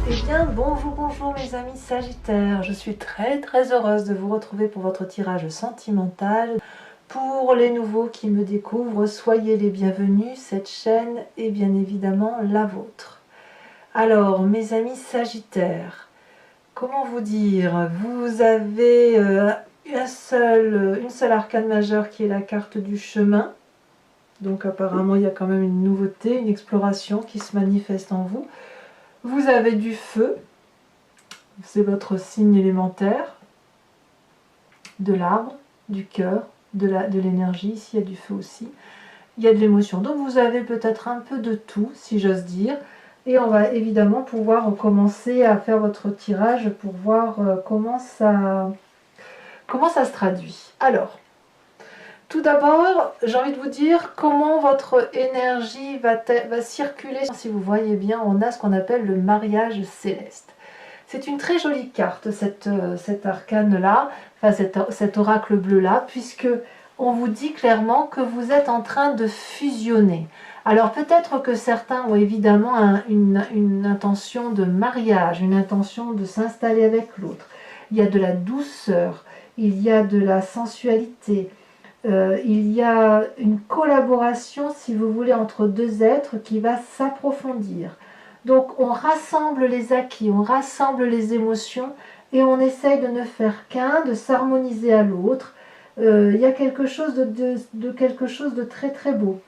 Eh bien, bonjour mes amis Sagittaires, je suis très heureuse de vous retrouver pour votre tirage sentimental. Pour les nouveaux qui me découvrent, soyez les bienvenus, cette chaîne est bien évidemment la vôtre. Alors, mes amis Sagittaires, comment vous dire, vous avez une seule arcane majeure qui est la carte du chemin. Donc apparemment, il y a quand même une nouveauté, une exploration qui se manifeste en vous. Vous avez du feu. C'est votre signe élémentaire, de l'arbre, du cœur, de l'énergie. Ici, il y a du feu aussi. Il y a de l'émotion. Donc, vous avez peut-être un peu de tout, si j'ose dire. Et on va évidemment pouvoir commencer à faire votre tirage pour voir comment ça se traduit. Alors, tout d'abord, j'ai envie de vous dire comment votre énergie va circuler. Si vous voyez bien, on a ce qu'on appelle le mariage céleste. C'est une très jolie carte, cet arcane-là, enfin cet oracle bleu-là, puisque on vous dit clairement que vous êtes en train de fusionner. Alors peut-être que certains ont évidemment une intention de mariage, une intention de s'installer avec l'autre. Il y a de la douceur, il y a de la sensualité, il y a une collaboration, si vous voulez, entre deux êtres qui va s'approfondir. Donc on rassemble les acquis, on rassemble les émotions et on essaye de ne faire qu'un, de s'harmoniser à l'autre. Il y a quelque chose de très beau.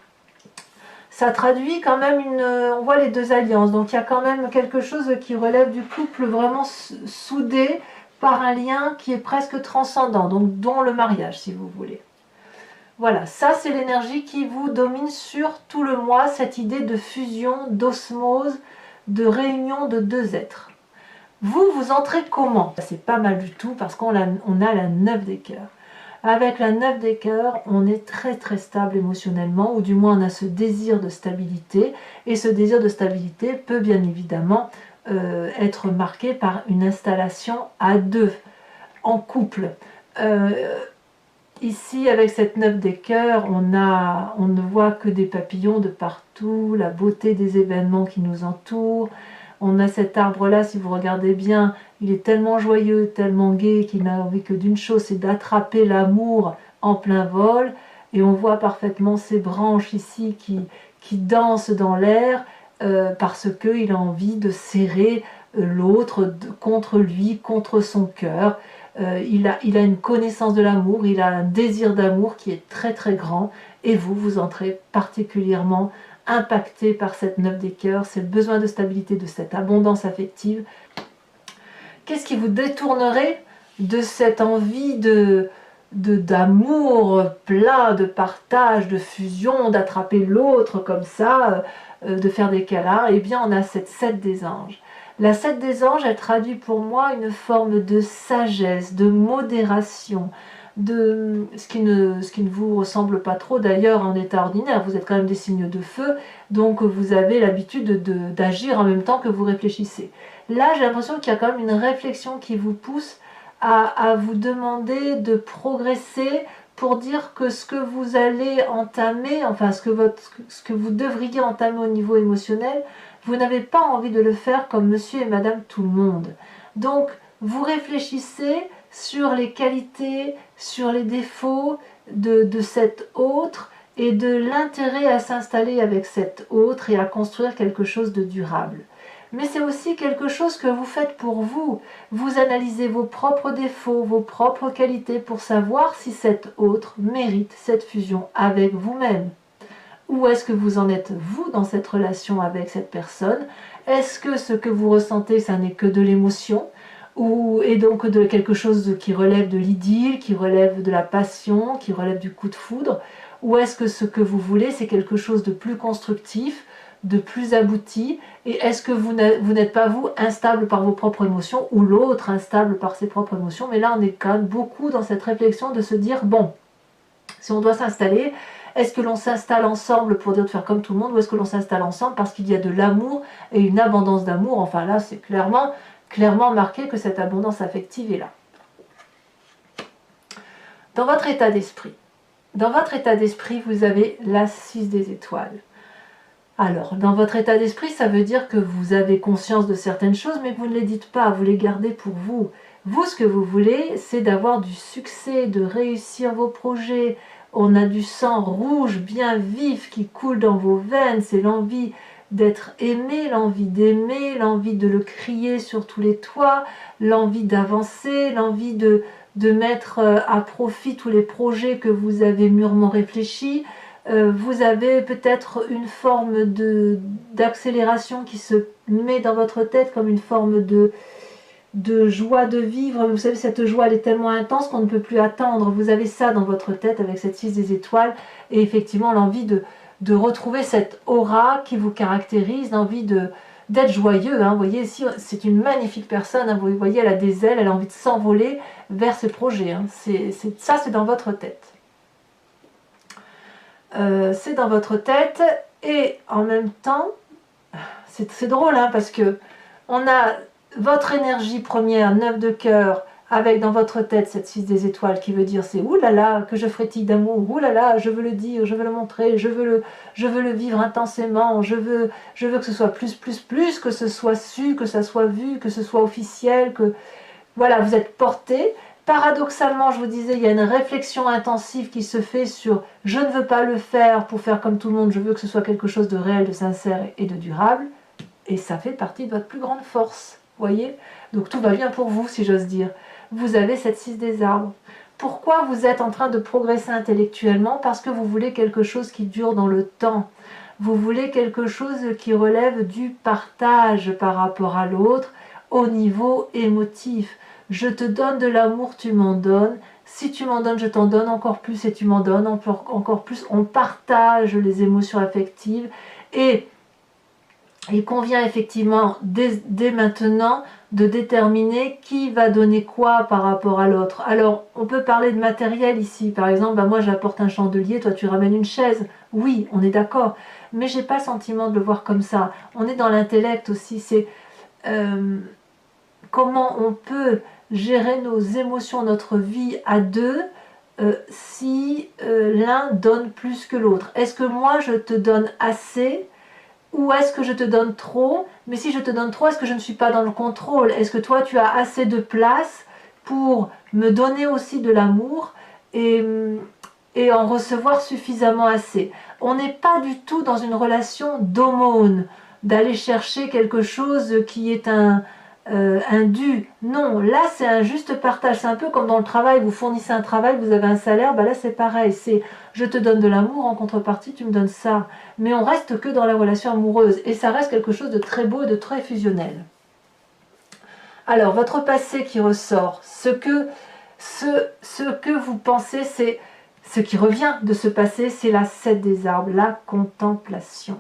Ça traduit quand même on voit les deux alliances, donc il y a quand même quelque chose qui relève du couple vraiment soudé par un lien qui est presque transcendant, donc dont le mariage si vous voulez. Voilà, ça c'est l'énergie qui vous domine sur tout le mois, cette idée de fusion, d'osmose, de réunion de deux êtres. Vous entrez comment? C'est pas mal du tout parce qu'on a la 9 des cœurs. Avec la 9 des cœurs, on est très stable émotionnellement, ou du moins on a ce désir de stabilité, et ce désir de stabilité peut bien évidemment être marqué par une installation à deux, en couple. Ici, avec cette 9 des cœurs, on ne voit que des papillons de partout, la beauté des événements qui nous entourent. On a cet arbre-là, si vous regardez bien, il est tellement joyeux, tellement gai, qu'il n'a envie que d'une chose, c'est d'attraper l'amour en plein vol. Et on voit parfaitement ces branches ici qui dansent dans l'air parce qu'il a envie de serrer l'autre contre lui, contre son cœur. Il a une connaissance de l'amour, il a un désir d'amour qui est très grand, et vous entrez particulièrement impacté par cette 9 des cœurs, c'est le besoin de stabilité, de cette abondance affective. Qu'est-ce qui vous détournerait de cette envie d'amour plat, de partage, de fusion, d'attraper l'autre comme ça, de faire des câlins? Eh bien, on a cette 7 des anges. La 7 des anges, elle traduit pour moi une forme de sagesse, de modération, de ce qui ne vous ressemble pas trop d'ailleurs en état ordinaire. Vous êtes quand même des signes de feu, donc vous avez l'habitude d'agir en même temps que vous réfléchissez. Là, j'ai l'impression qu'il y a quand même une réflexion qui vous pousse à vous demander de progresser pour dire que ce que vous allez entamer, enfin ce que vous devriez entamer au niveau émotionnel, vous n'avez pas envie de le faire comme monsieur et madame tout le monde. Donc, vous réfléchissez sur les qualités, sur les défauts de cet autre et de l'intérêt à s'installer avec cet autre et à construire quelque chose de durable. Mais c'est aussi quelque chose que vous faites pour vous. Vous analysez vos propres défauts, vos propres qualités pour savoir si cet autre mérite cette fusion avec vous-même. Où est-ce que vous en êtes, vous, dans cette relation avec cette personne? Est-ce que ce que vous ressentez, ça n'est que de l'émotion? Et donc de quelque chose qui relève de l'idylle, qui relève de la passion, qui relève du coup de foudre? Ou est-ce que ce que vous voulez, c'est quelque chose de plus constructif, de plus abouti? Et est-ce que vous n'êtes pas, vous, instable par vos propres émotions, ou l'autre instable par ses propres émotions? Mais là, on est quand même beaucoup dans cette réflexion de se dire, bon, si on doit s'installer, est-ce que l'on s'installe ensemble pour dire de faire comme tout le monde, ou est-ce que l'on s'installe ensemble parce qu'il y a de l'amour et une abondance d'amour? Enfin là, c'est clairement marqué que cette abondance affective est là. Dans votre état d'esprit, vous avez la 6 des étoiles. Alors, dans votre état d'esprit, ça veut dire que vous avez conscience de certaines choses, mais vous ne les dites pas, vous les gardez pour vous. Vous, ce que vous voulez, c'est d'avoir du succès, de réussir vos projets. On a du sang rouge bien vif qui coule dans vos veines, c'est l'envie d'être aimé, l'envie d'aimer, l'envie de le crier sur tous les toits, l'envie d'avancer, l'envie de mettre à profit tous les projets que vous avez mûrement réfléchis. Vous avez peut-être une forme d'accélération qui se met dans votre tête comme une forme de joie de vivre. Vous savez, cette joie elle est tellement intense qu'on ne peut plus attendre. Vous avez ça dans votre tête avec cette 6 des étoiles et effectivement l'envie de retrouver cette aura qui vous caractérise, l'envie d'être joyeux. Hein. Vous voyez, ici, c'est une magnifique personne. Hein. Vous voyez, elle a des ailes, elle a envie de s'envoler vers ses projets. Hein. Ça, c'est dans votre tête. C'est dans votre tête et en même temps, c'est drôle hein, parce que on a votre énergie première, 9 de cœur, avec dans votre tête cette 6 des étoiles qui veut dire c'est oulala que je frétille d'amour, oulala je veux le dire, je veux le montrer, je veux le vivre intensément, je veux que ce soit plus, que ce soit su, que ça soit vu, que ce soit officiel, que voilà, vous êtes porté. Paradoxalement, je vous disais, il y a une réflexion intensive qui se fait sur « je ne veux pas le faire pour faire comme tout le monde, je veux que ce soit quelque chose de réel, de sincère et de durable ». Et ça fait partie de votre plus grande force, voyez. Donc tout va bien pour vous, si j'ose dire. Vous avez cette 6 des arbres. Pourquoi vous êtes en train de progresser intellectuellement? Parce que vous voulez quelque chose qui dure dans le temps. Vous voulez quelque chose qui relève du partage par rapport à l'autre au niveau émotif. Je te donne de l'amour, tu m'en donnes. Si tu m'en donnes, je t'en donne encore plus et tu m'en donnes encore plus. On partage les émotions affectives et il convient effectivement dès maintenant de déterminer qui va donner quoi par rapport à l'autre. Alors, on peut parler de matériel ici. Par exemple, moi j'apporte un chandelier, toi tu ramènes une chaise. Oui, on est d'accord. Mais j'ai pas le sentiment de le voir comme ça. On est dans l'intellect aussi. C'est comment on peut gérer nos émotions, notre vie à deux si l'un donne plus que l'autre. Est-ce que moi je te donne assez ou est-ce que je te donne trop? Mais si je te donne trop, est-ce que je ne suis pas dans le contrôle? Est-ce que toi tu as assez de place pour me donner aussi de l'amour et en recevoir suffisamment assez? On n'est pas du tout dans une relation d'aumône, d'aller chercher quelque chose qui est un dû. Non, là c'est un juste partage. C'est un peu comme dans le travail, vous fournissez un travail, vous avez un salaire, là c'est pareil, c'est je te donne de l'amour, en contrepartie tu me donnes ça. Mais on reste que dans la relation amoureuse et ça reste quelque chose de très beau et de très fusionnel. Alors votre passé qui ressort, ce que vous pensez, c'est ce qui revient de ce passé, c'est la 7 des arbres, la contemplation.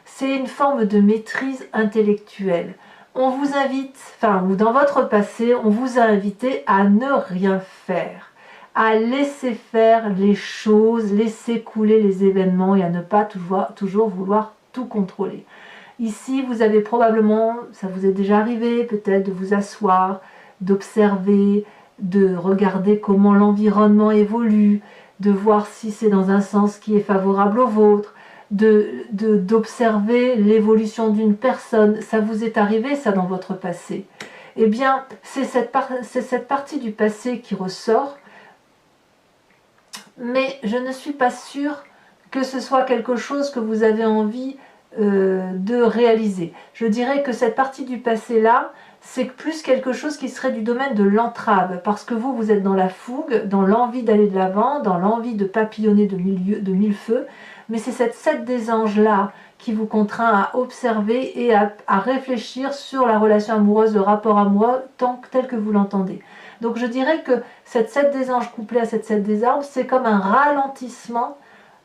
C'est une forme de maîtrise intellectuelle. On vous invite, ou dans votre passé, on vous a invité à ne rien faire, à laisser faire les choses, laisser couler les événements et à ne pas toujours vouloir tout contrôler. Ici, vous avez probablement, ça vous est déjà arrivé peut-être de vous asseoir, d'observer, de regarder comment l'environnement évolue, de voir si c'est dans un sens qui est favorable au vôtre, d'observer l'évolution d'une personne. Ça vous est arrivé ça dans votre passé? Eh bien, c'est cette partie du passé qui ressort, mais je ne suis pas sûre que ce soit quelque chose que vous avez envie de réaliser. Je dirais que cette partie du passé-là, c'est plus quelque chose qui serait du domaine de l'entrave, parce que vous êtes dans la fougue, dans l'envie d'aller de l'avant, dans l'envie de papillonner de mille feux, mais c'est cette 7 des anges-là qui vous contraint à observer et à réfléchir sur la relation amoureuse, le rapport amoureux, tel que vous l'entendez. Donc je dirais que cette 7 des anges couplée à cette 7 des arbres, c'est comme un ralentissement.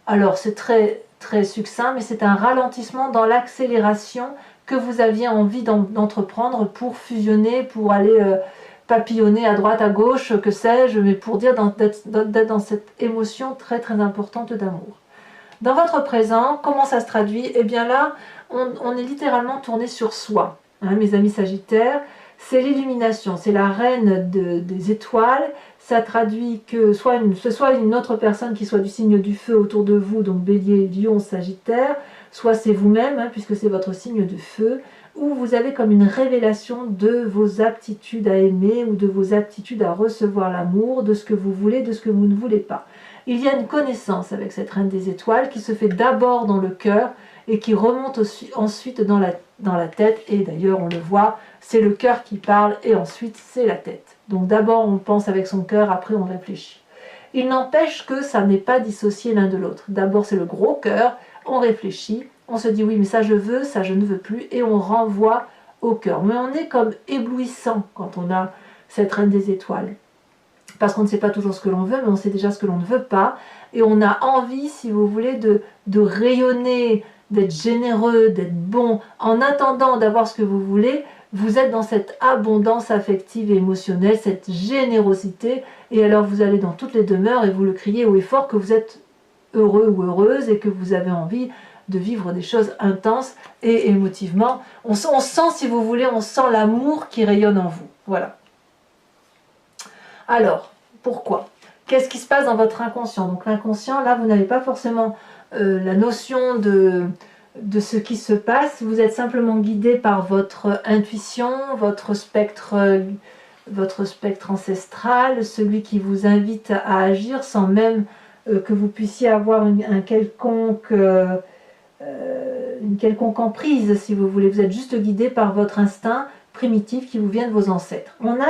Alors c'est très, très succinct, mais c'est un ralentissement dans l'accélération que vous aviez envie d'entreprendre pour fusionner, pour aller papillonner à droite, à gauche, que sais-je, mais pour dire d'être dans cette émotion très, très importante d'amour. Dans votre présent, comment ça se traduit? Eh bien là, on est littéralement tourné sur soi. Hein, mes amis sagittaires, c'est l'illumination, c'est la reine des étoiles. Ça traduit que ce soit une autre personne qui soit du signe du feu autour de vous, donc bélier, lion, sagittaire, soit c'est vous-même, hein, puisque c'est votre signe de feu, ou vous avez comme une révélation de vos aptitudes à aimer ou de vos aptitudes à recevoir l'amour, de ce que vous voulez, de ce que vous ne voulez pas. Il y a une connaissance avec cette reine des étoiles qui se fait d'abord dans le cœur et qui remonte ensuite dans la tête, et d'ailleurs on le voit, c'est le cœur qui parle et ensuite c'est la tête. Donc d'abord on pense avec son cœur, après on réfléchit. Il n'empêche que ça n'est pas dissocié l'un de l'autre. D'abord c'est le gros cœur, on réfléchit, on se dit oui mais ça je veux, ça je ne veux plus, et on renvoie au cœur. Mais on est comme éblouissant quand on a cette reine des étoiles. Parce qu'on ne sait pas toujours ce que l'on veut, mais on sait déjà ce que l'on ne veut pas. Et on a envie, si vous voulez, de rayonner, d'être généreux, d'être bon. En attendant d'avoir ce que vous voulez, vous êtes dans cette abondance affective et émotionnelle, cette générosité. Et alors vous allez dans toutes les demeures et vous le criez haut et fort que vous êtes heureux ou heureuse et que vous avez envie de vivre des choses intenses et émotivement. On sent, si vous voulez, on sent l'amour qui rayonne en vous. Voilà. Alors, pourquoi? Qu'est-ce qui se passe dans votre inconscient? Donc l'inconscient, là, vous n'avez pas forcément la notion de ce qui se passe. Vous êtes simplement guidé par votre intuition, votre spectre ancestral, celui qui vous invite à agir sans même que vous puissiez avoir une quelconque emprise, si vous voulez. Vous êtes juste guidé par votre instinct primitif qui vous vient de vos ancêtres. On a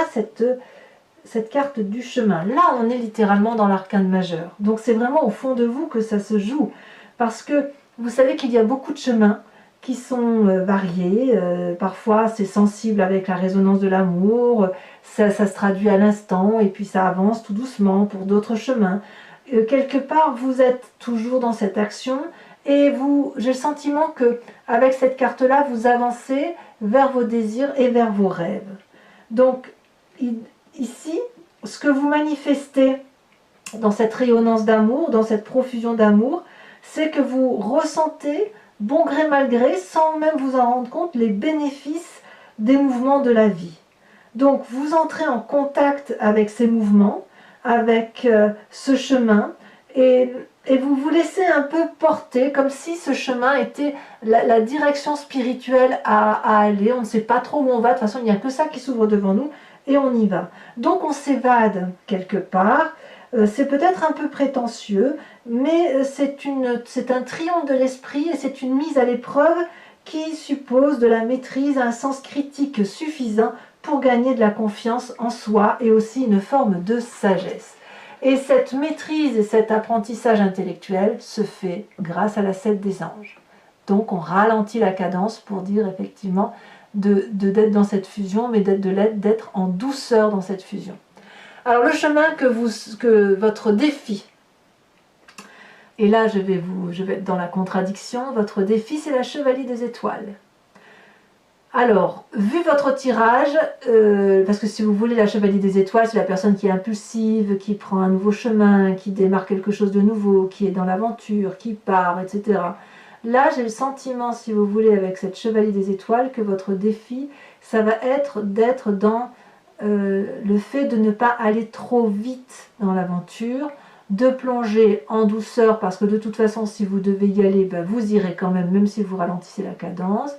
cette carte du chemin. Là, on est littéralement dans l'arcane majeur. Donc c'est vraiment au fond de vous que ça se joue. Parce que vous savez qu'il y a beaucoup de chemins qui sont variés. Parfois, c'est sensible avec la résonance de l'amour. Ça se traduit à l'instant et puis ça avance tout doucement pour d'autres chemins. Quelque part, vous êtes toujours dans cette action et j'ai le sentiment que avec cette carte-là, vous avancez vers vos désirs et vers vos rêves. Donc, ici, ce que vous manifestez dans cette rayonnance d'amour, dans cette profusion d'amour, c'est que vous ressentez, bon gré mal gré, sans même vous en rendre compte, les bénéfices des mouvements de la vie. Donc vous entrez en contact avec ces mouvements, avec ce chemin, et vous vous laissez un peu porter, comme si ce chemin était la direction spirituelle à aller. On ne sait pas trop où on va, de toute façon il n'y a que ça qui s'ouvre devant nous, et on y va. Donc on s'évade quelque part, c'est peut-être un peu prétentieux, mais c'est un triomphe de l'esprit et c'est une mise à l'épreuve qui suppose de la maîtrise, un sens critique suffisant pour gagner de la confiance en soi et aussi une forme de sagesse. Et cette maîtrise et cet apprentissage intellectuel se fait grâce à la 7 des anges. Donc on ralentit la cadence pour dire effectivement d'être dans cette fusion, mais d'être en douceur dans cette fusion. Alors le chemin que votre défi, et là je vais être dans la contradiction, votre défi c'est la chevalier des étoiles. Alors, vu votre tirage, parce que si vous voulez la chevalier des étoiles, c'est la personne qui est impulsive, qui prend un nouveau chemin, qui démarre quelque chose de nouveau, qui est dans l'aventure, qui part, etc. Là, j'ai le sentiment, si vous voulez, avec cette chevalier des étoiles, que votre défi, ça va être d'être dans le fait de ne pas aller trop vite dans l'aventure, de plonger en douceur, parce que de toute façon, si vous devez y aller, ben, vous irez quand même si vous ralentissez la cadence,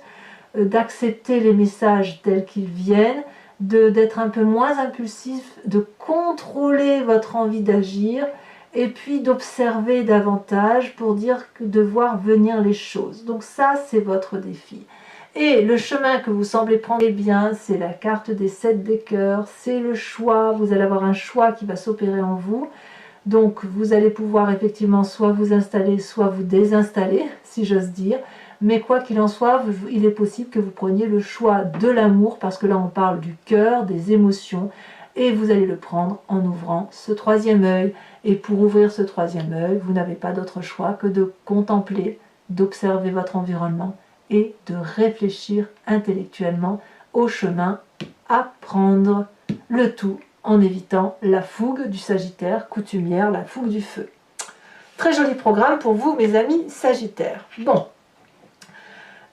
d'accepter les messages tels qu'ils viennent, d'être un peu moins impulsif, de contrôler votre envie d'agir, et puis d'observer davantage pour de voir venir les choses. Donc ça, c'est votre défi. Et le chemin que vous semblez prendre, eh bien, c'est la carte des 7 des cœurs, c'est le choix, vous allez avoir un choix qui va s'opérer en vous. Donc vous allez pouvoir effectivement soit vous installer, soit vous désinstaller, si j'ose dire. Mais quoi qu'il en soit, il est possible que vous preniez le choix de l'amour, parce que là on parle du cœur, des émotions, et vous allez le prendre en ouvrant ce 3e œil. Et pour ouvrir ce 3e œil, vous n'avez pas d'autre choix que de contempler, d'observer votre environnement et de réfléchir intellectuellement au chemin à prendre, le tout en évitant la fougue du Sagittaire coutumière, la fougue du feu. Très joli programme pour vous, mes amis Sagittaires. Bon,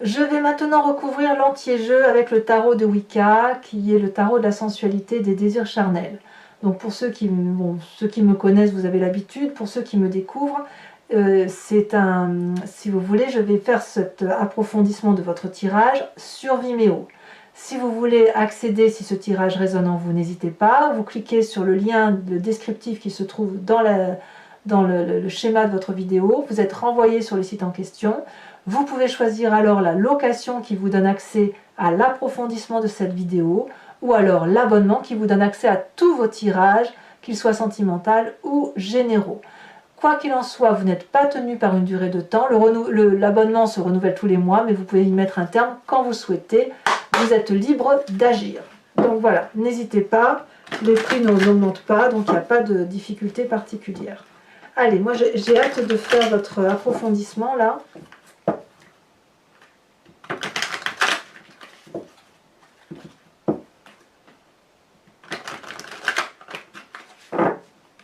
je vais maintenant recouvrir l'entier-jeu avec le tarot de Wicca, qui est le tarot de la sensualité et des désirs charnels. Donc pour ceux qui me connaissent, vous avez l'habitude. Pour ceux qui me découvrent, si vous voulez, je vais faire cet approfondissement de votre tirage sur Vimeo. Si vous voulez accéder, si ce tirage résonne en vous, n'hésitez pas. Vous cliquez sur le lien, le descriptif qui se trouve dans le schéma de votre vidéo. Vous êtes renvoyé sur le site en question. Vous pouvez choisir alors la location qui vous donne accès à l'approfondissement de cette vidéo ou alors l'abonnement qui vous donne accès à tous vos tirages, qu'ils soient sentimentaux ou généraux. Quoi qu'il en soit, vous n'êtes pas tenu par une durée de temps. L'abonnement se renouvelle tous les mois, mais vous pouvez y mettre un terme quand vous souhaitez. Vous êtes libre d'agir. Donc voilà, n'hésitez pas. Les prix n'augmentent pas, donc il n'y a pas de difficulté particulière. Allez, moi j'ai hâte de faire votre approfondissement là.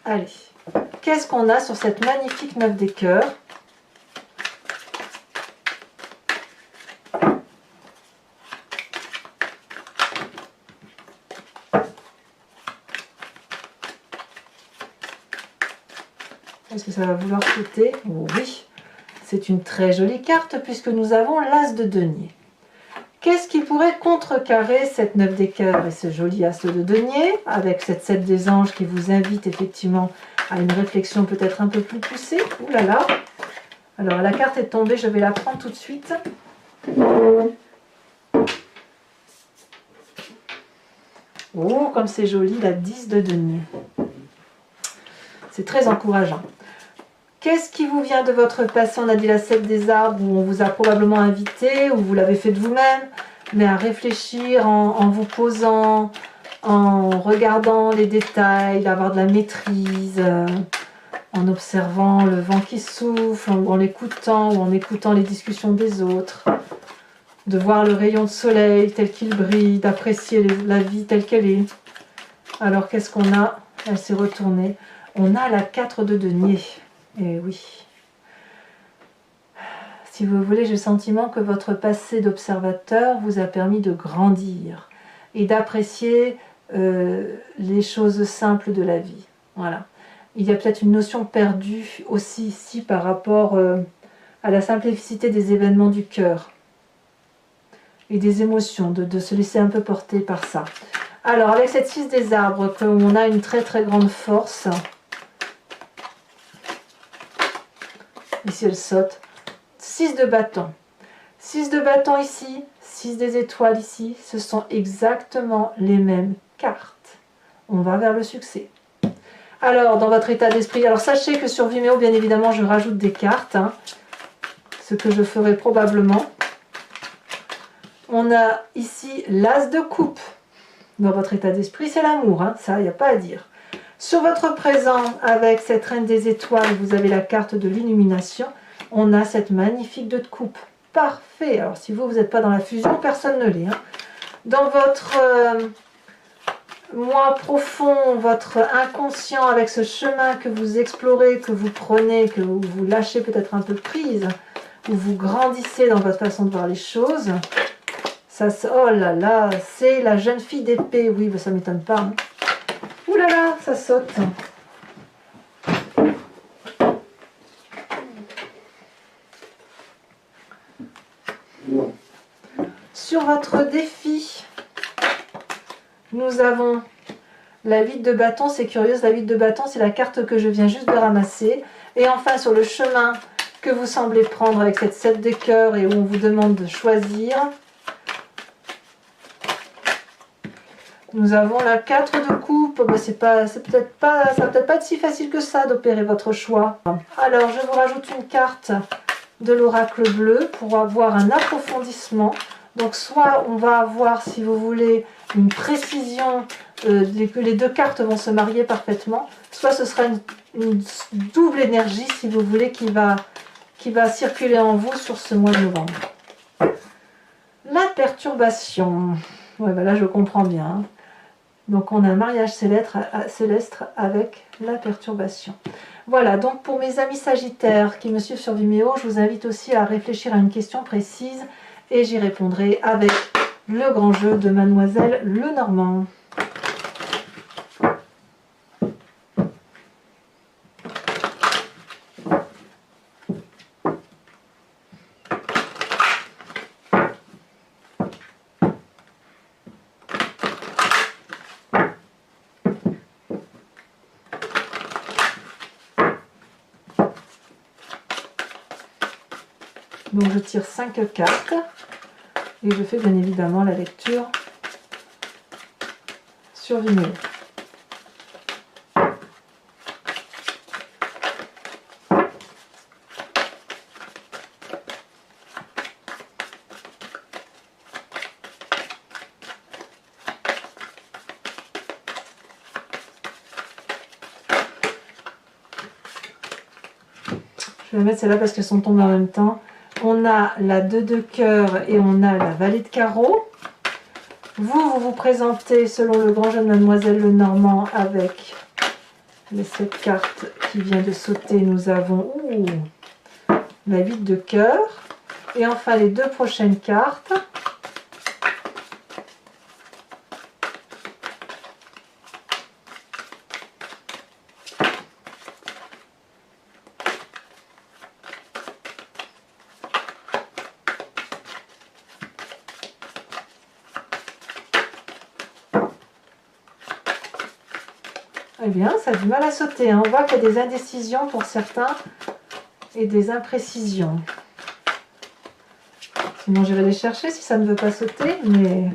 Allez, qu'est-ce qu'on a sur cette magnifique 9 des cœurs? Est-ce que ça va vouloir sauter? Oui, c'est une très jolie carte puisque nous avons l'As de denier. Qu'est-ce qui pourrait contrecarrer cette 9 des cœurs et ce joli As de denier avec cette 7 des anges qui vous invite effectivement à une réflexion peut-être un peu plus poussée? Ouh là là! Alors la carte est tombée, je vais la prendre tout de suite. Oh, comme c'est joli, la 10 de denier. C'est très encourageant. Qu'est-ce qui vous vient de votre passé? On a dit la 7 des arbres, où on vous a probablement invité, ou vous l'avez fait de vous-même, mais à réfléchir en vous posant, en regardant les détails, d'avoir de la maîtrise, en observant le vent qui souffle, ou en l'écoutant, ou en écoutant les discussions des autres, de voir le rayon de soleil tel qu'il brille, d'apprécier la vie telle qu'elle est. Alors qu'est-ce qu'on a? Elle s'est retournée. On a la 4 de denier. Et oui. Si vous voulez, j'ai le sentiment que votre passé d'observateur vous a permis de grandir et d'apprécier les choses simples de la vie. Voilà. Il y a peut-être une notion perdue aussi ici par rapport à la simplicité des événements du cœur et des émotions, de se laisser un peu porter par ça. Alors, avec cette 6 des arbres, on a une très très grande force. Ici, elle saute. 6 de bâton. 6 de bâton ici, 6 des étoiles ici. Ce sont exactement les mêmes cartes. On va vers le succès. Alors, dans votre état d'esprit, alors sachez que sur Vimeo, bien évidemment, je rajoute des cartes. Ce que je ferai probablement. On a ici l'As de coupe. Dans votre état d'esprit, c'est l'amour. Ça, il n'y a pas à dire. Sur votre présent, avec cette reine des étoiles, vous avez la carte de l'illumination. On a cette magnifique 2 de coupe. Parfait. Alors, si vous n'êtes pas dans la fusion, personne ne l'est. Dans votre moi profond, votre inconscient, avec ce chemin que vous explorez, que vous prenez, que vous lâchez peut-être un peu prise, où vous grandissez dans votre façon de voir les choses. Ça, oh là là, c'est la jeune fille d'épée. Oui, ça ne m'étonne pas. Ouh là là, ça saute. Sur votre défi, nous avons la 8 de bâton. C'est curieux, la 8 de bâton, c'est la carte que je viens juste de ramasser. Et enfin, sur le chemin que vous semblez prendre avec cette 7 de cœur et où on vous demande de choisir, nous avons la 4 de coupe. Ça va peut-être pas être si facile que ça d'opérer votre choix. Alors, je vous rajoute une carte de l'oracle bleu pour avoir un approfondissement. Donc, soit on va avoir, si vous voulez, une précision, que les 2 cartes vont se marier parfaitement, soit ce sera une double énergie, si vous voulez, qui va circuler en vous sur ce mois de novembre. La perturbation. Ouais, là, je comprends bien. Donc, on a un mariage céleste avec la perturbation. Voilà, donc pour mes amis sagittaires qui me suivent sur Vimeo, je vous invite aussi à réfléchir à une question précise et j'y répondrai avec le grand jeu de Mademoiselle Lenormand. Donc je tire 5 cartes et je fais bien évidemment la lecture sur Vimeo. Je vais mettre celle-là parce qu'elles sont tombées en même temps. On a la 2 de cœur et on a la valet de carreau. Vous vous présentez selon le grand jeune Mademoiselle Lenormand avec les 7 cartes qui vient de sauter. Nous avons la 8 de cœur. Et enfin les 2 prochaines cartes. Eh bien, ça a du mal à sauter. Hein. On voit qu'il y a des indécisions pour certains et des imprécisions. Sinon, j'irai les chercher si ça ne veut pas sauter, mais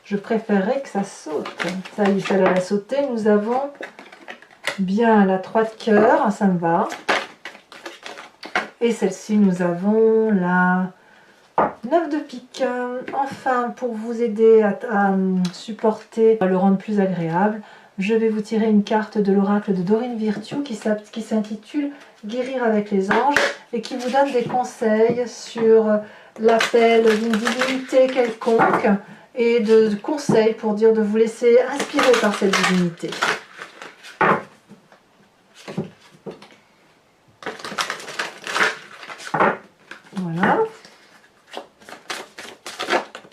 je préférerais que ça saute. Ça y est, celle-là a sauté. Nous avons bien la 3 de cœur, ça me va. Et celle-ci, nous avons la 9 de pique. Enfin, pour vous aider à supporter, à le rendre plus agréable, je vais vous tirer une carte de l'oracle de Dorine Virtue qui s'intitule Guérir avec les anges et qui vous donne des conseils sur l'appel d'une divinité quelconque et de conseils pour dire de vous laisser inspirer par cette divinité. Voilà.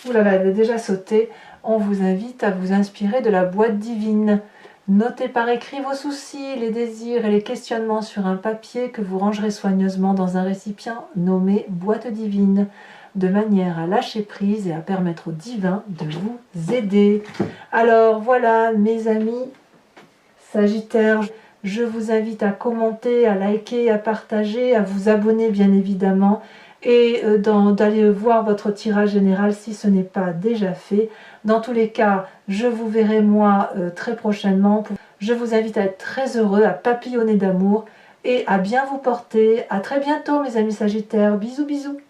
Ouh là là, elle a déjà sauté. On vous invite à vous inspirer de la boîte divine. Notez par écrit vos soucis, les désirs et les questionnements sur un papier que vous rangerez soigneusement dans un récipient nommé boîte divine, de manière à lâcher prise et à permettre au divin de vous aider. Alors voilà mes amis Sagittaires, je vous invite à commenter, à liker, à partager, à vous abonner bien évidemment et d'aller voir votre tirage général si ce n'est pas déjà fait. Dans tous les cas, je vous verrai moi très prochainement. Je vous invite à être très heureux, à papillonner d'amour et à bien vous porter. À très bientôt mes amis Sagittaires. Bisous bisous.